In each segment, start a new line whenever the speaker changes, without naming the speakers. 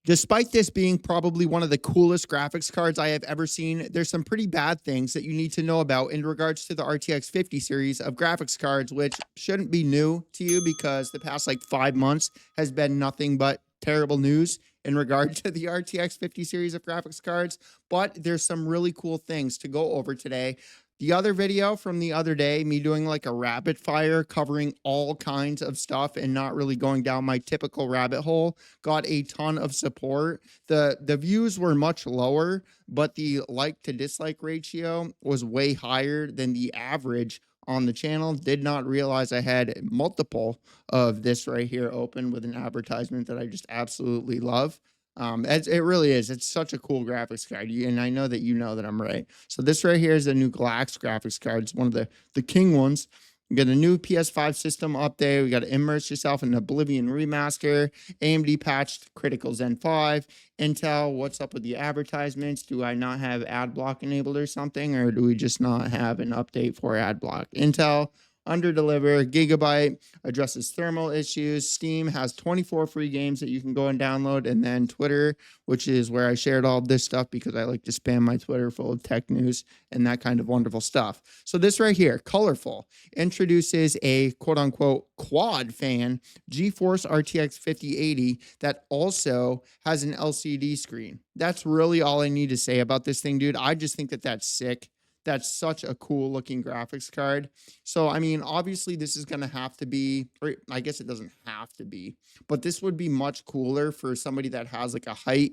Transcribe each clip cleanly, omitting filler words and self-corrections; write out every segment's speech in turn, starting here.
Despite this being probably one of the coolest graphics cards I have ever seen, there's some pretty bad things that you need to know about in regards to the RTX 50 series of graphics cards, which shouldn't be new to you because the past like 5 months has been nothing but terrible news in regard to the RTX 50 series of graphics cards. But there's some really cool things to go over today. The other video from the other day, me doing like a rapid fire covering all kinds of stuff and not really going down my typical rabbit hole, got a ton of support. The views were much lower, but the like to dislike ratio was way higher than the average on the channel. Did not realize I had multiple of this right here open with an advertisement that I just absolutely love. It really is. It's such a cool graphics card, and I know that you know that I'm right. So this right here is a new Galax graphics card. It's one of the king ones. We got a new PS5 system update. We got to immerse yourself in Oblivion remaster. AMD patched Critical Zen 5. Intel, what's up with the advertisements? Do I not have ad block enabled or something, or do we just not have an update for ad block? Intel, under deliver. Gigabyte addresses thermal issues. Steam has 24 free games that you can go and download. And then Twitter, which is where I shared all this stuff because I like to spam my Twitter full of tech news and that kind of wonderful stuff. So this right here, Colorful, introduces a quote unquote quad fan GeForce RTX 5080 that also has an LCD screen. That's really all I need to say about this thing, dude. I just think that that's sick. That's such a cool looking graphics card. So, I mean, obviously this is going to have to be, or I guess it doesn't have to be, but this would be much cooler for somebody that has like a height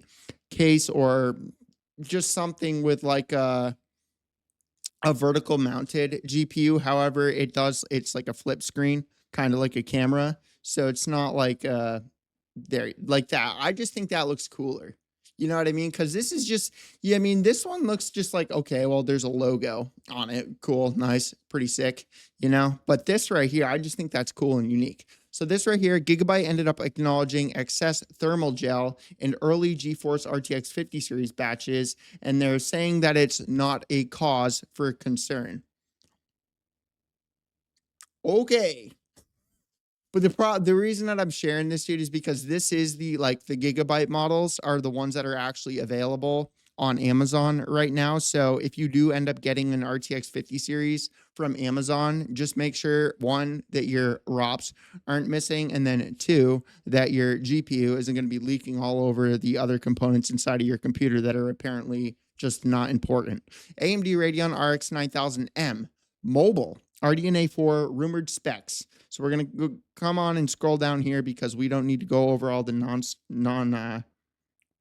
case or just something with like a vertical mounted GPU. However, it's like a flip screen, kind of like a camera. So it's not like, there like that. I just think that looks cooler. You know what I mean? Because this is just, yeah, I mean, this one looks just like, okay, well, there's a logo on it. Cool, nice, pretty sick, you know? But this right here, I just think that's cool and unique. So this right here, Gigabyte ended up acknowledging excess thermal gel in early GeForce RTX 50 series batches, and they're saying that it's not a cause for concern. Okay. But the reason that I'm sharing this, dude, is because this is the Gigabyte models are the ones that are actually available on Amazon right now. So if you do end up getting an RTX 50 series from Amazon, just make sure, one, that your ROPs aren't missing, and then two, that your GPU isn't going to be leaking all over the other components inside of your computer that are apparently just not important. AMD Radeon RX 9000M mobile RDNA 4 rumored specs. So we're going to come on and scroll down here because we don't need to go over all the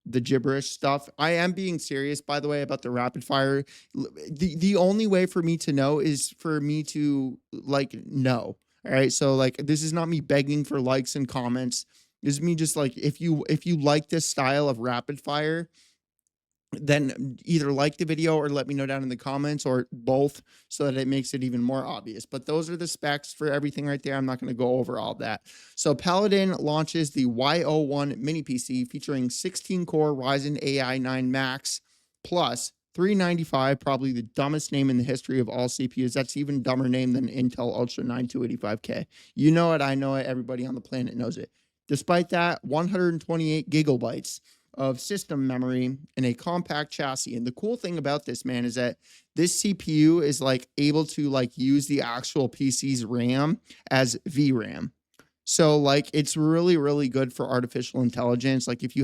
the gibberish stuff. I am being serious, by the way, about the rapid fire. The only way for me to know is for me to know. All right. So this is not me begging for likes and comments. This is me just if you like this style of rapid fire, then either like the video or let me know down in the comments, or both, so that it makes it even more obvious. But those are the specs for everything right there. I'm not going to go over all that. So Paladin launches the Y01 mini PC featuring 16-core Ryzen AI 9 Max plus 395, probably the dumbest name in the history of all CPUs. That's even dumber name than Intel Ultra 9 285K. You know it, I know it, everybody on the planet knows it. Despite that, 128 gigabytes of system memory in a compact chassis. And the cool thing about this, man, is that this CPU is able to use the actual PC's RAM as VRAM. So it's really, really good for artificial intelligence. If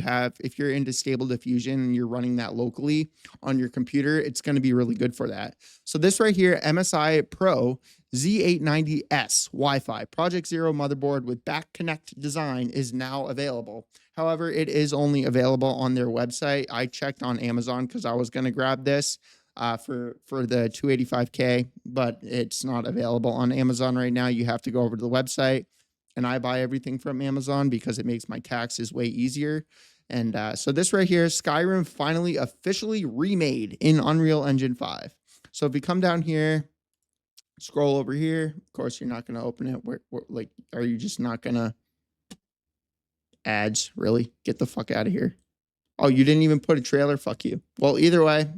you're into Stable Diffusion and you're running that locally on your computer, it's going to be really good for that. So this right here, MSI Pro Z890S Wi-Fi Project Zero motherboard with back connect design is now available. However, it is only available on their website. I checked on Amazon because I was going to grab this for the 285K, but it's not available on Amazon right now. You have to go over to the website, and I buy everything from Amazon because it makes my taxes way easier. And so this right here, Skyrim finally officially remade in Unreal Engine 5. So if we come down here, scroll over here, of course, you're not going to open it. Are you just not going to? Ads, really? Get the fuck out of here. Oh, you didn't even put a trailer? Fuck you. Well, either way,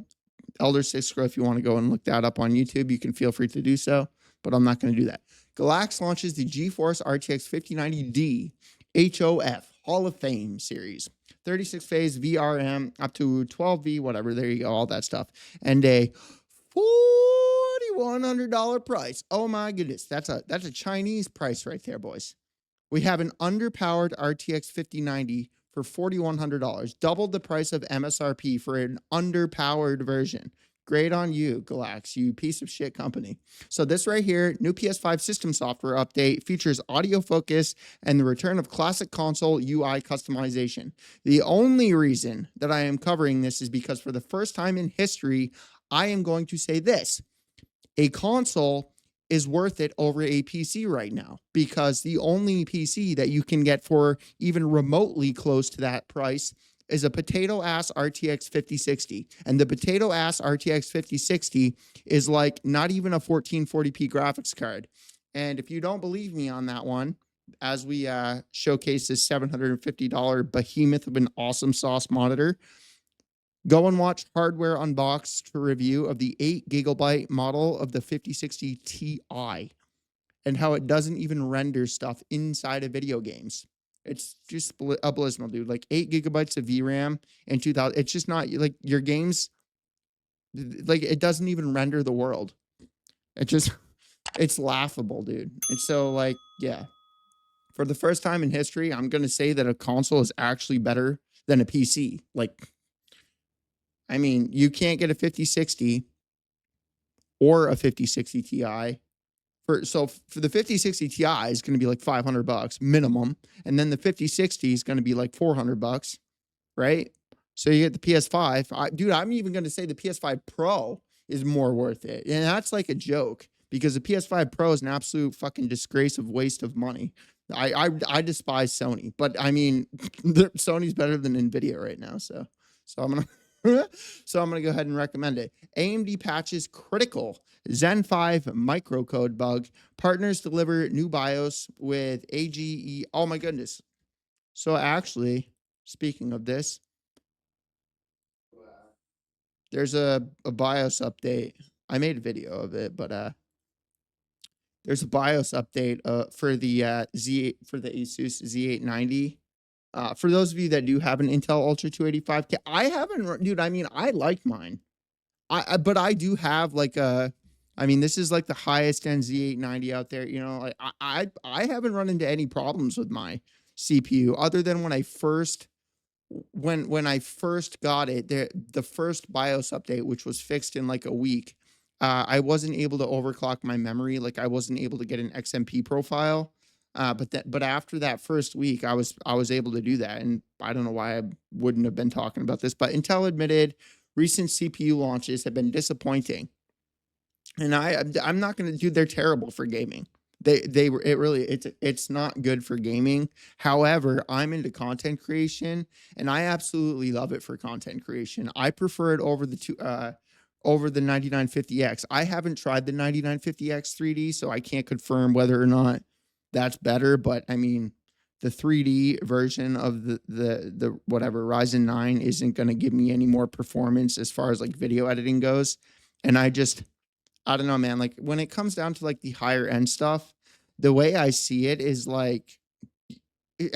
Elder Six, if you want to go and look that up on YouTube, you can feel free to do so, but I'm not going to do that. Galax launches the GeForce RTX 5090D HOF Hall of Fame series. 36 phase VRM up to 12V, whatever. There you go, all that stuff. And a $4,100 price. Oh my goodness, that's a Chinese price right there, boys. We have an underpowered RTX 5090 for $4,100, doubled the price of MSRP for an underpowered version. Great on you, Galax, you piece of shit company. So this right here, new PS5 system software update, features audio focus and the return of classic console UI customization. The only reason that I am covering this is because for the first time in history, I am going to say this. A console is worth it over a PC right now, because the only PC that you can get for even remotely close to that price is a potato ass RTX 5060. And the potato ass RTX 5060 is like not even a 1440p graphics card. And if you don't believe me on that one, as we showcase this $750 behemoth of an awesome sauce monitor, go and watch Hardware Unboxed review of the 8 GB model of the 5060 Ti and how it doesn't even render stuff inside of video games. It's just abysmal, dude. Like 8 GB of VRAM and 2000. It's just not like your games. Like it doesn't even render the world. It's laughable, dude. And so like, yeah, for the first time in history, I'm going to say that a console is actually better than a PC. Like, I mean, you can't get a 5060 or a 5060 Ti. So for the 5060 Ti is going to be like $500 minimum, and then the 5060 is going to be like $400, right? So you get the PS5. Dude, I'm even going to say the PS5 Pro is more worth it, and that's like a joke because the PS5 Pro is an absolute fucking disgrace of waste of money. I despise Sony, but I mean, Sony's better than NVIDIA right now, so I'm gonna. So I'm going to go ahead and recommend it. AMD patches critical Zen 5 microcode bug. Partners deliver new BIOS with AGE. Oh my goodness. So actually, speaking of this, there's a BIOS update. I made a video of it, but there's a BIOS update for the Asus Z890. For those of you that do have an Intel Ultra 285K, I haven't, dude. I mean, I like mine. But I do have like I mean, this is like the highest end Z890 out there. You know, like I haven't run into any problems with my CPU other than when I first got it. The first BIOS update, which was fixed in like a week. I wasn't able to overclock my memory. Like I wasn't able to get an XMP profile. But after that first week, I was able to do that, and I don't know why I wouldn't have been talking about this. But Intel admitted recent CPU launches have been disappointing, and I'm not going to do. They're terrible for gaming. It's not good for gaming. However, I'm into content creation, and I absolutely love it for content creation. I prefer it over the 9950X. I haven't tried the 9950X 3D, so I can't confirm whether or not that's better, but I mean, the 3D version of the whatever Ryzen 9 isn't going to give me any more performance as far as like video editing goes. And I don't know, man, like when it comes down to like the higher end stuff, the way I see it is like,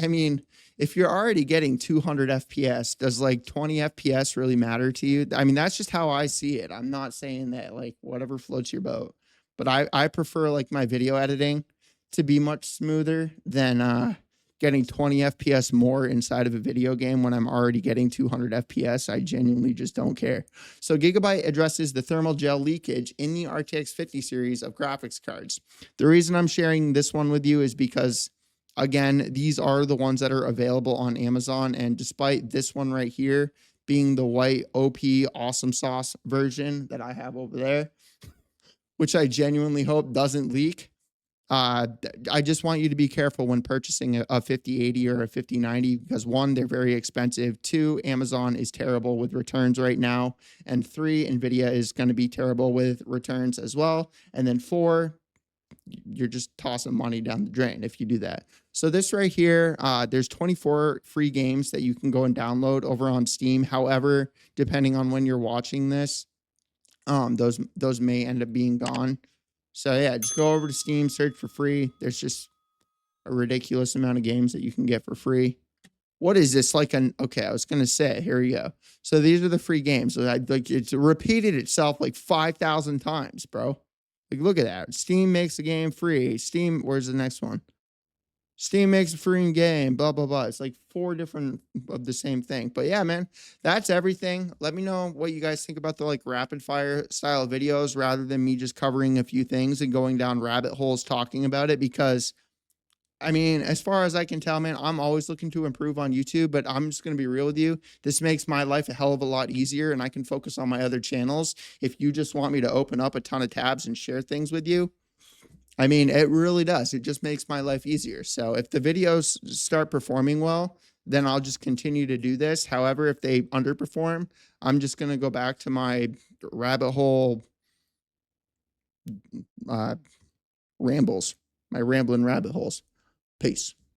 I mean, if you're already getting 200 FPS, does like 20 FPS really matter to you? I mean, that's just how I see it. I'm not saying that like whatever floats your boat, but I prefer like my video editing to be much smoother than getting 20 FPS more inside of a video game when I'm already getting 200 FPS. I genuinely just don't care. So Gigabyte addresses the thermal gel leakage in the RTX 50 series of graphics cards. The reason I'm sharing this one with you is because, again, these are the ones that are available on Amazon. And despite this one right here being the white OP awesome sauce version that I have over there, which I genuinely hope doesn't leak, I just want you to be careful when purchasing a 5080 or a 5090 because one, they're very expensive. Two, Amazon is terrible with returns right now. And three, NVIDIA is going to be terrible with returns as well. And then four, you're just tossing money down the drain if you do that. So this right here, there's 24 free games that you can go and download over on Steam. However, depending on when you're watching this, those may end up being gone. So yeah, just go over to Steam, search for free. There's just a ridiculous amount of games that you can get for free. What is this like an okay, I was gonna say, here we go. So these are the free games. So like it's repeated itself like 5,000 times, bro. Like look at that. Steam makes the game free. Steam, where's the next one? Steam makes a free game, blah, blah, blah. It's like 4 different of the same thing. But yeah, man, that's everything. Let me know what you guys think about the like rapid fire style videos rather than me just covering a few things and going down rabbit holes talking about it. Because I mean, as far as I can tell, man, I'm always looking to improve on YouTube, but I'm just going to be real with you. This makes my life a hell of a lot easier and I can focus on my other channels. If you just want me to open up a ton of tabs and share things with you, I mean, it really does. It just makes my life easier. So if the videos start performing well, then I'll just continue to do this. However, if they underperform, I'm just going to go back to my rabbit hole uh, rambles, my rambling rabbit holes. Peace.